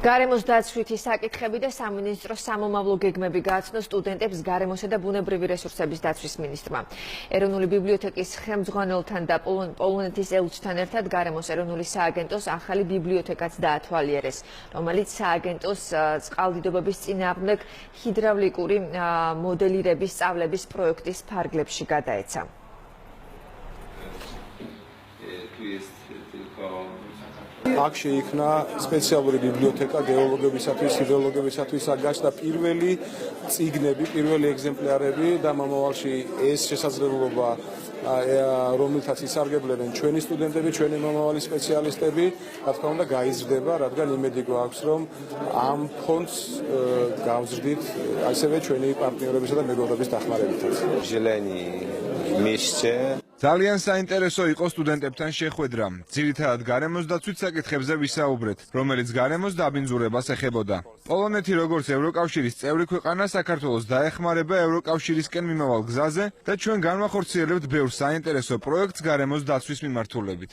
გარემოს დაცვითი საკითხები და სამინისტროს სამომავლო გეგმები გააცნო სტუდენტებს გარემოსა და ბუნებრივი რესურსების დაცვის მინისტრმა. ეროვნული ბიბლიოთეკის ხელმძღვანელთან და პოლონეთის ელჩთან ერთად გარემოს ეროვნული სააგენტოს ახალი ბიბლიოთეკაც დაათვალიერეს, რომელიც სააგენტოს წყალდიდობების წინააღმდეგ ჰიდრავლიკური მოდელირების სწავლების პროექტის ფარგლებში გადაეცა. აქ შეიქმნა სპეციალური ბიბლიოთეკა გეოლოგებისათვის, ჰიდროლოგებისათვის გაჩნდა პირველი წიგნები, პირველი ეგზემპლარები და მომავალში ეს შესაძლებლობა რომელთაც ისარგებლებენ ჩვენი სტუდენტები, ჩვენი მომავალი სპეციალისტები, რა თქმა უნდა გაიზრდება, რადგან იმედი გვაქვს, რომ ამ ფონდს გავზრდით ასევე ჩვენი პარტნიორებისა და მეგობრების დახმარებითაც. ძალიან საინტერესო იყო სტუდენტებთან შეხვედრა. ძირითადად გარემოს დაცვით საკითხებზე ვისაუბრეთ, რომელიც გარემოს დაბინძურებას ეხებოდა. პოლონეთი როგორც ევროკავშირის წევრი ქვეყანა საქართველოს დაეხმარება ევროკავშირისკენ მიმავალ გზაზე და ჩვენ განვახორციელებთ ბევრ საინტერესო პროექტს გარემოს დაცვის მიმართულებით.